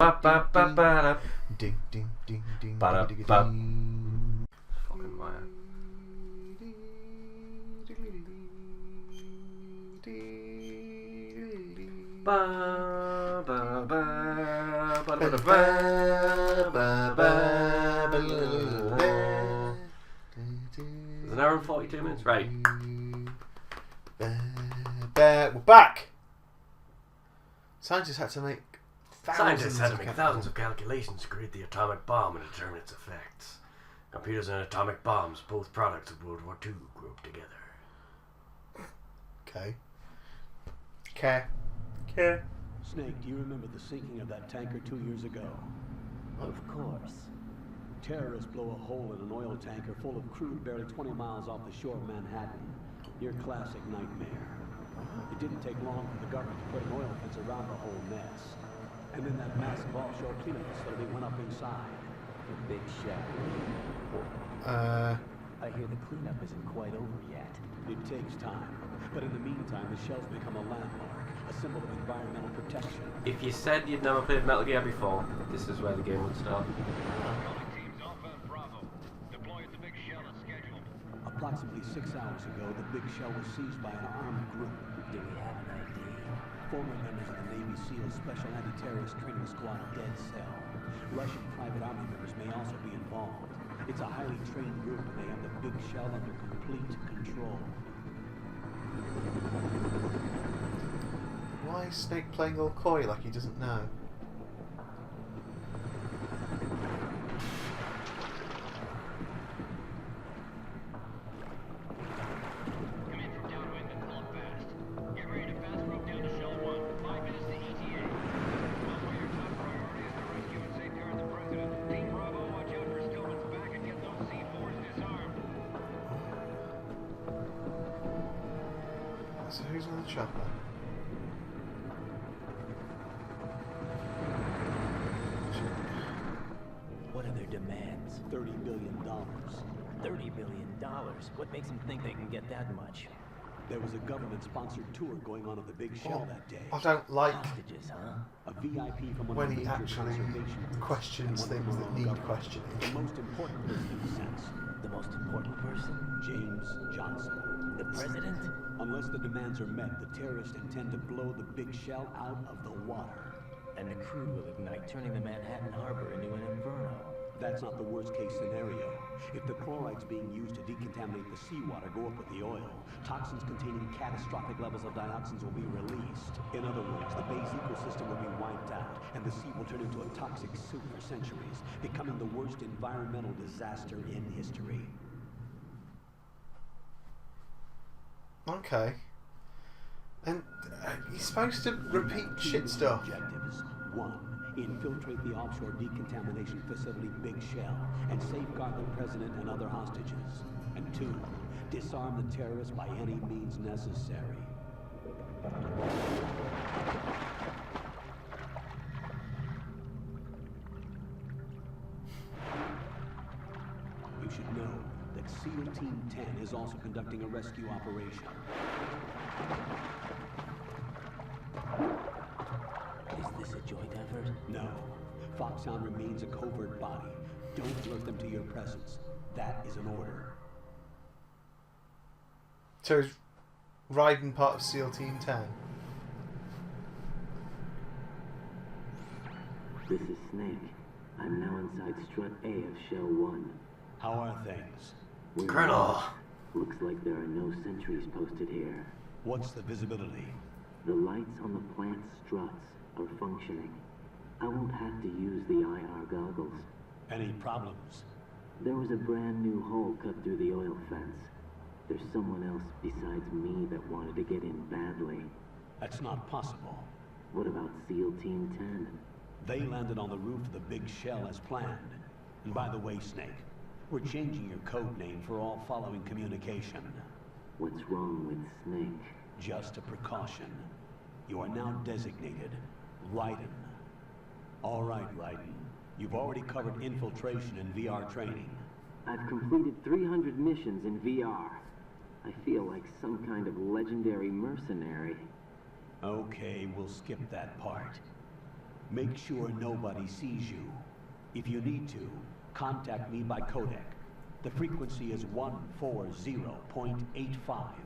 Ba ba ba ba da. Ding ding ding ding. Ba da ba. Fucking wire. Ba ba ba ba ba ba. It's an hour and 42 minutes, right? We're back. Scientists had to make thousands of calculations to create the atomic bomb and determine its effects. Computers and atomic bombs, both products of World War II, grouped together. Okay. Snake, do you remember the sinking of that tanker 2 years ago? Of course. Terrorists blow a hole in an oil tanker full of crude barely 20 miles off the shore of Manhattan. Your classic nightmare. It didn't take long for the government to put an oil fence around the whole mess. And then that massive offshore cleanup facility went up inside. The big shell. I hear the cleanup isn't quite over yet. It takes time. But in the meantime, the shell's become a landmark, a symbol of environmental protection. If you said you'd never played Metal Gear before, this is where the game would start. Approximately 6 hours ago, the big shell was seized by an armed group. Do we have an ID? Former members of the Navy SEAL Special Anti-Terrorist Training Squad Dead Cell. Russian private army members may also be involved. It's a highly trained group and they have the big shell under complete control. Why is Snake playing all coy like he doesn't know? So who's on the chopper? What are their demands? $30 billion. $30 billion? What makes them think they can get that much? There was a government-sponsored tour going on of the big shell that day. I don't like Hostages, huh? A VIP from one when of the he major actually conservation groups questions and one things from that our own need government. questioning. The most important person in a sense, The most important person? James Johnson. The president? Unless the demands are met, the terrorists intend to blow the big shell out of the water. And the crude will ignite, turning the Manhattan Harbor into an inferno. That's not the worst-case scenario. If the chlorides being used to decontaminate the seawater go up with the oil, toxins containing catastrophic levels of dioxins will be released. In other words, the bay's ecosystem will be wiped out, and the sea will turn into a toxic soup for centuries, becoming the worst environmental disaster in history. Okay. And he's supposed to repeat shit stuff. Objectives. 1. Infiltrate the offshore decontamination facility Big Shell and safeguard the president and other hostages. And 2. Disarm the terrorists by any means necessary. You should know that SEAL Team 10 is also conducting a rescue operation. Is this a joint effort? No. Foxhound remains a covert body. Don't alert them to your presence. That is an order. So is Raiden part of SEAL Team 10? This is Snake. I'm now inside Strut A of Shell 1. How are things? We're Colonel! Looks like there are no sentries posted here. What's the visibility? The lights on the plant's struts are functioning. I won't have to use the IR goggles. Any problems? There was a brand new hole cut through the oil fence. There's someone else besides me that wanted to get in badly. That's not possible. What about SEAL Team 10? They landed on the roof of the Big Shell as planned. And by the way, Snake, we're changing your code name for all following communication. What's wrong with Snake? Just a precaution. You are now designated Raiden. All right, Raiden. You've already covered infiltration and VR training. I've completed 300 missions in VR. I feel like some kind of legendary mercenary. Okay, we'll skip that part. Make sure nobody sees you. If you need to, contact me by codec. The frequency is 140.85.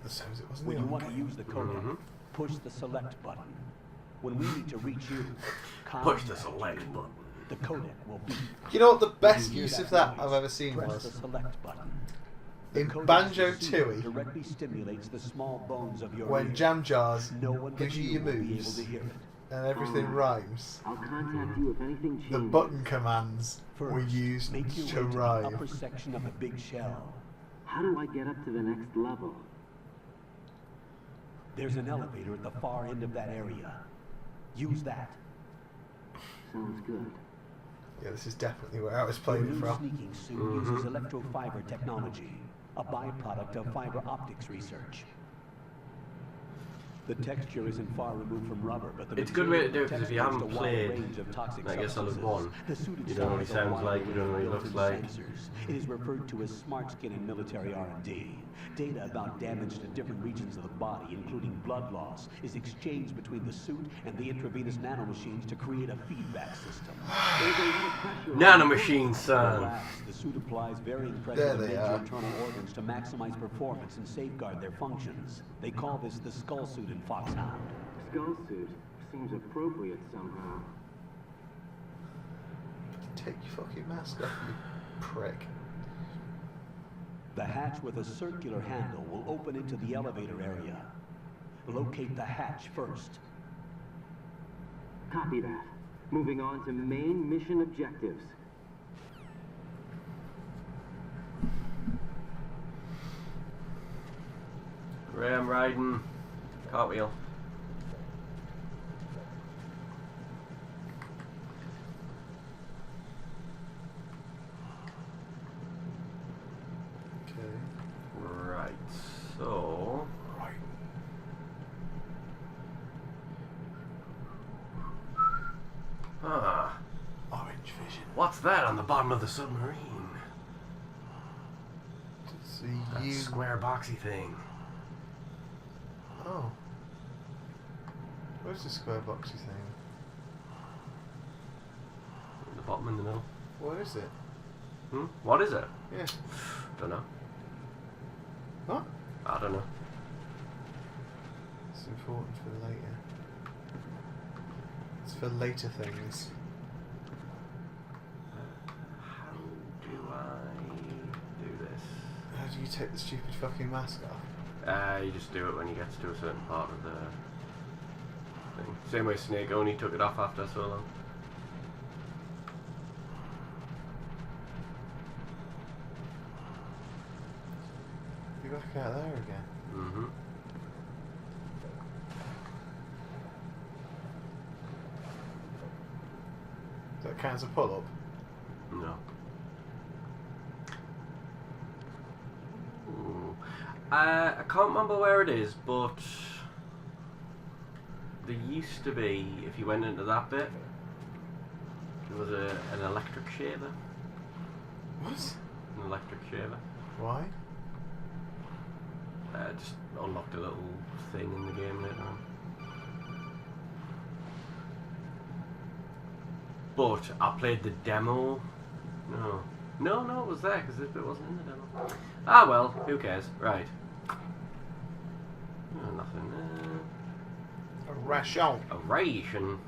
That sounds it wasn't When the you on. want to use the codec, push the select button. When we need to reach you, Push the contact select you. button. The codec will be. You know what the best When you use hear of that noise, I've ever seen press the was? select button. The In codec's Banjo-Tooie. receiver directly stimulates the small bones of your When ear. Jam Jars No one but gives you your will be able moves to hear it. and everything rhymes, I'll contact you if anything changes. the button commands were First, used make your to way to the rhyme. upper section of the big shell. How do I get up to the next level? There's an elevator at the far end of that area. Use that. Sounds good. Yeah, this is definitely where I was Your playing new from. sneaking suit uses electrofiber technology, a byproduct of fiber optics research. The texture isn't far removed from rubber, but the It's a good way to do it, material because if you textures haven't a wide played range of toxic Metal Gear Solid substances. 1, The suit you don't know what he itself has a sounds wide like, you don't know what he range of looks built-in like. sensors. It is referred to as smart skin in military R&D. Data about damage to different regions of the body, including blood loss, is exchanged between the suit and the intravenous nanomachines to create a feedback system. There's a lot of pressure on Nanomachine, son. Relax. The suit applies varying pressure There to they major are. internal organs to maximize performance and safeguard their functions. They call this the skull suit in Foxhound. Skull suit seems appropriate somehow. Take your fucking mask off, you prick. The hatch with a circular handle will open into the elevator area. Locate the hatch first. Copy that. Moving on to main mission objectives. Graham riding cartwheel. Okay. Right, so... Right. Ah, Orange vision. what's that on the bottom of the submarine? It's the That U. square boxy thing. Oh. Where's the square boxy thing? The bottom in the middle. What is it? What is it? Yeah. Don't know. What? I don't know. It's important for later. It's for later things. How do I do this? How do you take the stupid fucking mask off? You just do it when you get to a certain part of the thing. Same way Snake only took it off after so long. Be back out there again. Mm-hmm. Does that count as a pull-up? No. Ooh. I can't remember where it is, but there used to be, if you went into that bit, there was an electric shaver. What? An electric shaver. Why? Just unlocked a little thing in the game later on. But I played the demo. No, it was there because this bit wasn't in the demo. Ah well, who cares? Right. Oh, nothing there. A ration. A ration.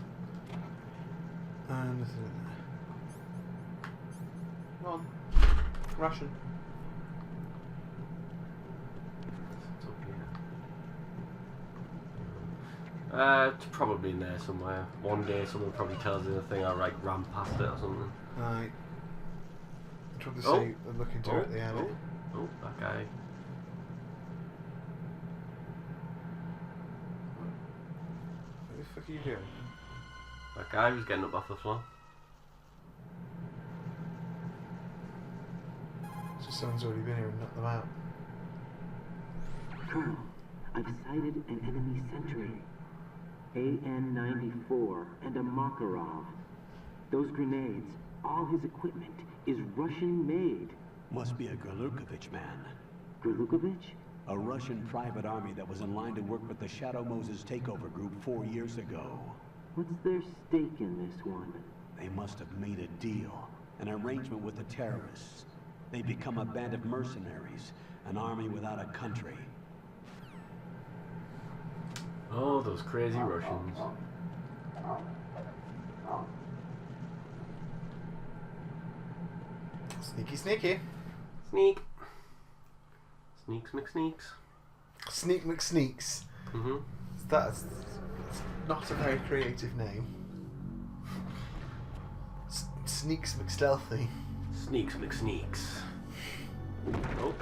Nothing in there. Come on. Ration. It's up here. It's probably in there somewhere. One day someone probably tells me the thing, I ran past it or something. Right. I'm trying to Oh. see. I'm looking to it at the end. Oh, that guy. What the fuck are you doing? That guy was getting up off the floor. It's just someone's already been here and knocked them out. Colonel, I've sighted an enemy sentry. AN-94 and a Makarov. Those grenades, all his equipment, is Russian-made. Must be a Gurlukovich man. Gurlukovich? A Russian private army that was in line to work with the Shadow Moses takeover group 4 years ago. What's their stake in this one? They must have made a deal, an arrangement with the terrorists. They become a band of mercenaries, an army without a country. Oh, those crazy Russians. Sneaky, sneaky. Sneak. Sneaks McSneaks. Sneak McSneaks. Mm-hmm. That's not a very creative name. Sneaks McStealthy. Sneaks McSneaks. Oh.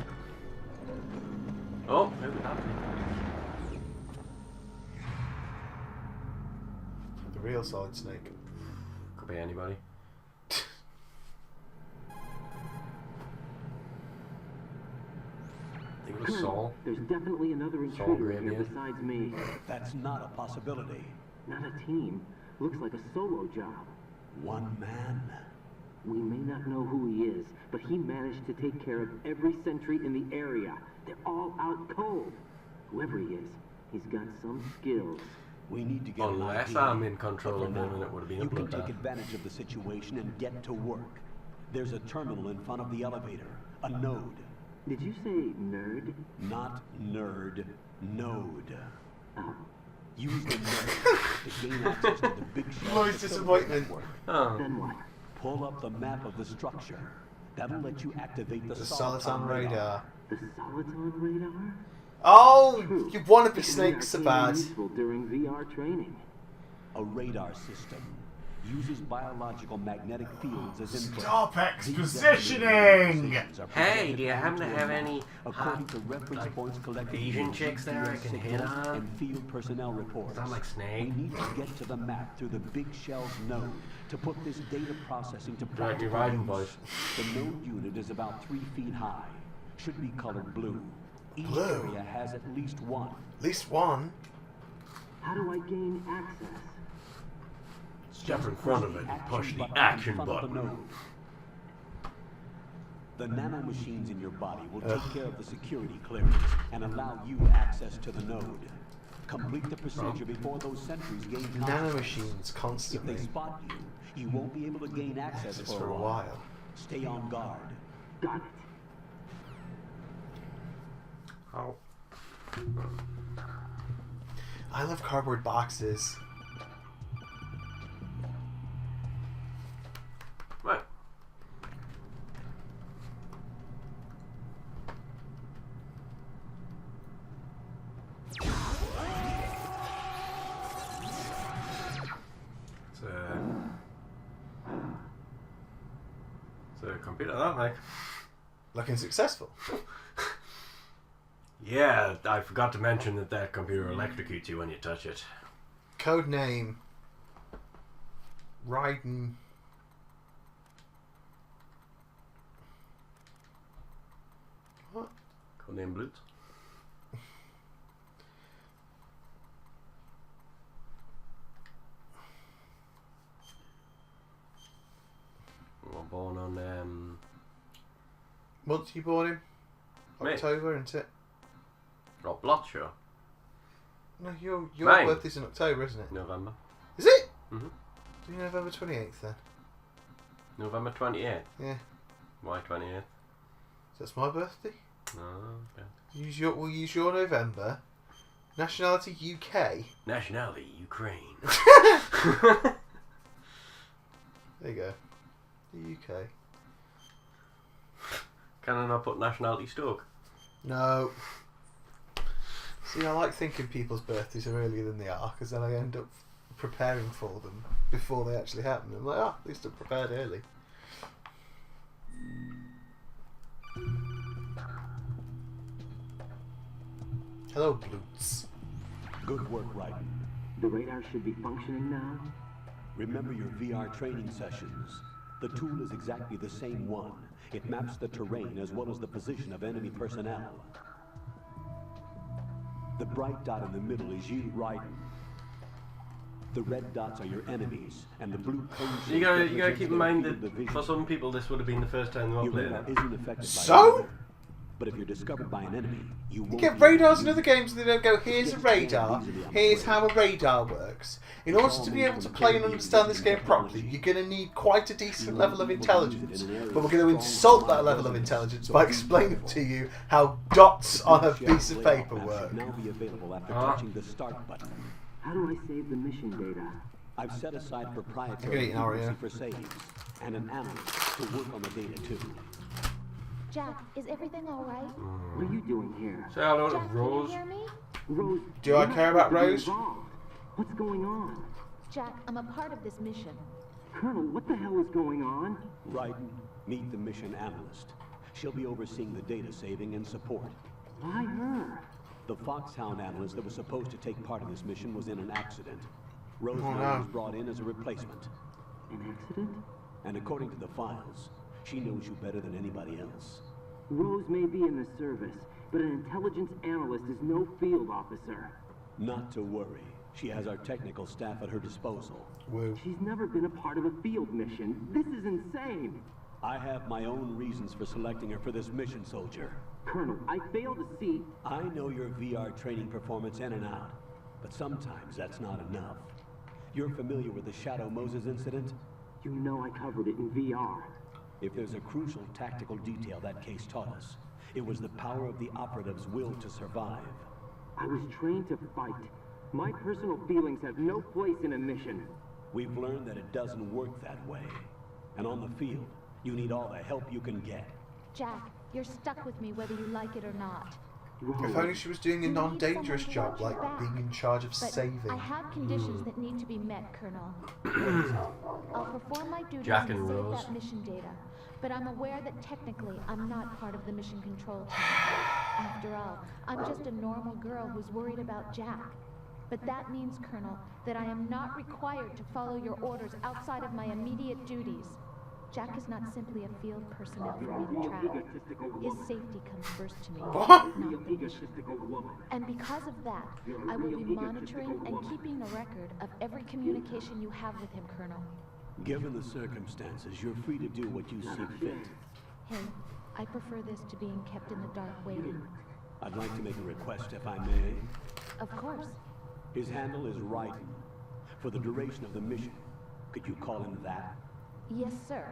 Oh, who would that be? The real Solid Snake. Could be anybody. I think it was Saul. There's definitely another Saul intruder here Goodman. besides me. That's not a possibility. Not a team. Looks like a solo job. One man. We may not know who he is, but he managed to take care of every sentry in the area. They're all out cold. Whoever he is, he's got some skills. We need to get an Unless idea. I'm in control But of for them now, and it would have been a you can take bloodbath. advantage of the situation and get to work. There's a terminal in front of the elevator. A node. Did you say nerd? Not nerd. Node. Oh, Use the node to gain access to the big shell. Lloyd's facility disappointment. network. Oh. then what? Pull up the map of the structure. That'll let you activate the The Soliton radar. The Soliton radar? Oh, True. you want to be It can snakes so be bad. useful during VR training. A radar system uses biological magnetic fields as input. Stop These expositioning! activations are Hey, projected do you happen to onto a have map any according to reference like, points collected Asian from chicks there I GPS can hit signals on? and field personnel reports? Sound like We Snake? need to get to the map through the big shell's node to put this data processing to Like practical your riding use. voice. The node unit is about 3 feet high. Should be colored blue. Each Blue? area has at least one. At least one. How do I gain access? Step in front of it and push the action button. The nanomachines in your body will take care of the security clearance and allow you access to the node. Complete the procedure before those sentries gain consciousness. Nanomachines If constantly. they spot you, you won't be able to gain access Access for a while. Stay on guard. Got it. Oh. I love cardboard boxes. Right. It's a computer, that like. Looking successful. Yeah, I forgot to mention that computer electrocutes you when you touch it. Code name. Raiden. What? Codename Blitz. Well, born on Month you born in? May. October, isn't it? not Bloodshot. No, your Mine. birthday's in October, isn't it? November. Is it? Mhm. Do you November 28th then? November 28th. Yeah. Why 28th? So that's my birthday. Oh, okay. We'll use your November. Nationality UK. Nationality Ukraine. There you go. The UK. Can I not put nationality Stoke? No. See, I like thinking people's birthdays are earlier than they are, because then I end up preparing for them before they actually happen. I'm like, at least I'm prepared early. Hello, Bloots. Good work, Raiden. The radar should be functioning now. Remember your VR training sessions. The tool is exactly the same one. It maps the terrain as well as the position of enemy personnel. The bright dot in the middle is you, Raiden. The red dots are your enemies, and the blue cone You gotta keep in mind field of that vision. for some people this would have been the first time they were Your playing radar it. isn't affected by So? weather. But if you're discovered by an enemy, you won't You get be able radars to in other use it. games and they don't go, here's a radar, here's how a radar works. In order to be able to play and understand this game properly, you're going to need quite a decent level of intelligence. But we're going to insult that level of intelligence by explaining to you how dots on a piece of paper work. Now be available after touching the start button. How do I save the mission data? I've set aside I'm proprietary gonna eat an hour, frequency yeah. for saves and an analyst to work on the data too. Jack, is everything all right? What are you doing here? Say hello to Jack, Rose. can you hear me? Rose, Do you're I not care about supposed to be Rose? involved. What's going on? Jack, I'm a part of this mission. Colonel, what the hell is going on? Raiden, meet the mission analyst. She'll be overseeing the data saving and support. Why her? The Foxhound analyst that was supposed to take part in this mission was in an accident. Rosemary no. was brought in as a replacement. An accident? And according to the files, she knows you better than anybody else. Rose may be in the service, but an intelligence analyst is no field officer. Not to worry. She has our technical staff at her disposal. Woo. She's never been a part of a field mission. This is insane. I have my own reasons for selecting her for this mission, soldier. Colonel, I fail to see... I know your VR training performance in and out, but sometimes that's not enough. You're familiar with the Shadow Moses incident? You know I covered it in VR. If there's a crucial tactical detail that case taught us, it was the power of the operative's will to survive. I was trained to fight. My personal feelings have no place in a mission. We've learned that it doesn't work that way. And on the field, you need all the help you can get. Jack, you're stuck with me whether you like it or not. Rose, If only she was doing a You need non-dangerous someone to job, watch your like back. being in charge of But saving. I have conditions that need to be met, Colonel. I'll perform my duties Jack and and save Rose. that mission data, but I'm aware that technically I'm not part of the mission control team. After all, I'm just a normal girl who's worried about Jack. But that means, Colonel, that I am not required to follow your orders outside of my immediate duties. Jack is not simply a field personnel for me to track. His safety comes first to me, not theirs. And because of that, I will be monitoring and keeping a record of every communication you have with him, Colonel. Given the circumstances, you're free to do what you see fit. Hey, I prefer this to being kept in the dark waiting. I'd like to make a request if I may. Of course. His handle is Raiden. For the duration of the mission, could you call him that? Yes, sir.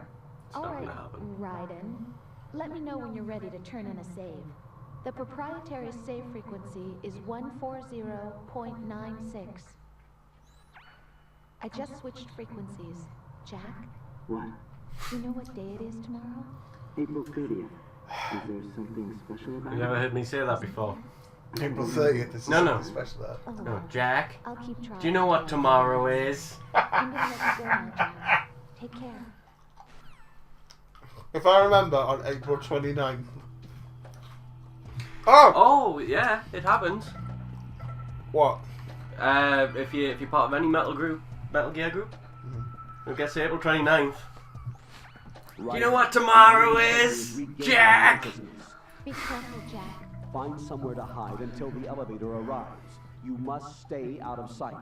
It's All not right, gonna happen. Raiden. Let me know when you're ready to turn in a save. The proprietary save frequency is 140.96. I just switched frequencies. Jack, What? you know what day it is tomorrow? April 30th. Is there something special about You it? never heard me say that before. April 30th, this is No, no. something special there. Oh, No, well, Jack. I'll keep trying. Do you know what tomorrow is? I'm gonna let you go now, Jack. Take care. If I remember, on April 29th. Oh! Oh, yeah, it happens. What? If you're part of any Metal Gear group, it gets to April 29th. Do you know what tomorrow is, Jack? Be careful, Jack. Find somewhere to hide until the elevator arrives. You must stay out of sight.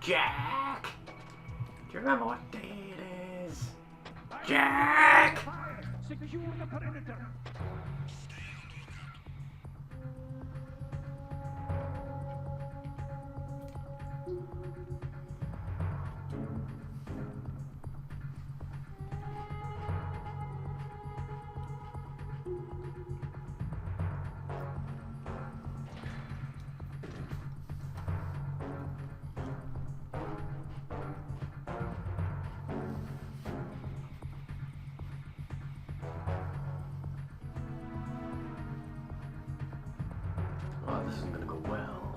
Jack! Do you remember what day it is? Jack! Secure the perimeter. Oh, this isn't gonna go well.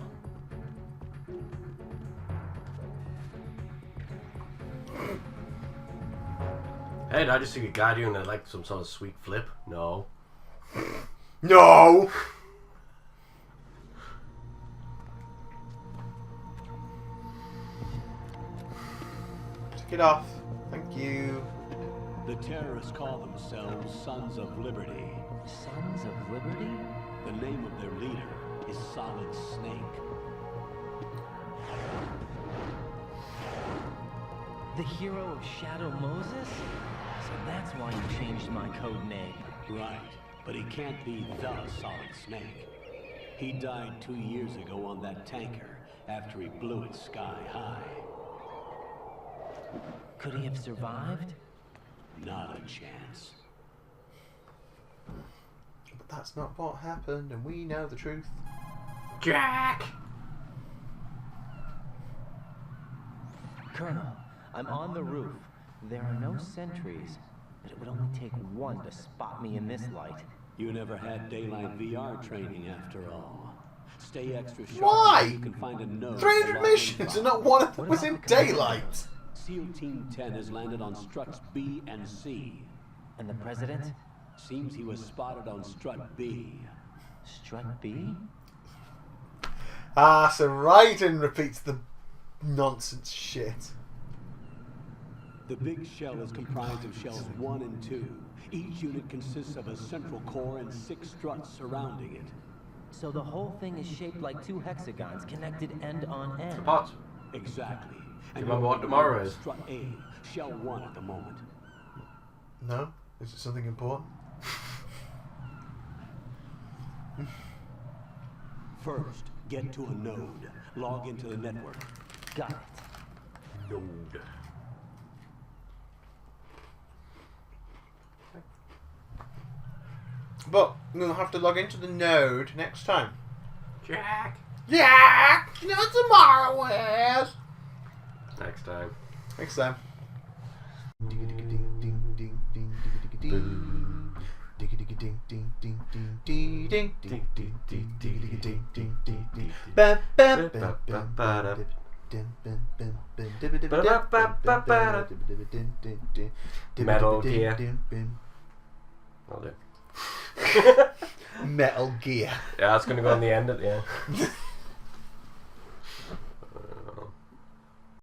Hey, did I just see a guy doing like some sort of sweet flip? No. No! Take it off. Thank you. The terrorists call themselves Sons of Liberty. Sons of Liberty? The name of their leader is Solid Snake. The hero of Shadow Moses? So that's why you changed my code name. Right, but he can't be the Solid Snake. He died 2 years ago on that tanker after he blew it sky high. Could he have survived? Not a chance. But that's not what happened, and we know the truth. Jack! Colonel, I'm on the roof. There are no sentries, but it would only take one to spot me in this light. You never had daylight VR training after all. Stay extra sharp. Why? So you can find a node. 300 missions, and not one of them was in daylight. SEAL Team 10 has landed on struts B and C. And the President? Seems he was spotted on strut B. Strut B? Ah, so Raiden repeats the nonsense shit. The big shell is comprised of shells 1 and 2. Each unit consists of a central core and 6 struts surrounding it. So the whole thing is shaped like 2 hexagons connected end on end. Pot. Exactly. Do you remember what tomorrow is? Strut A, shell 1 at the moment. No? Is it something important? First, get to a node. Log into the network. Got it. Node. But we'll have to log into the node next time. Jack! Yeah! You know what tomorrow is? Next time. Next time. Metal Gear. I'll do. Metal Gear. Yeah, that's gonna go on the end at the end.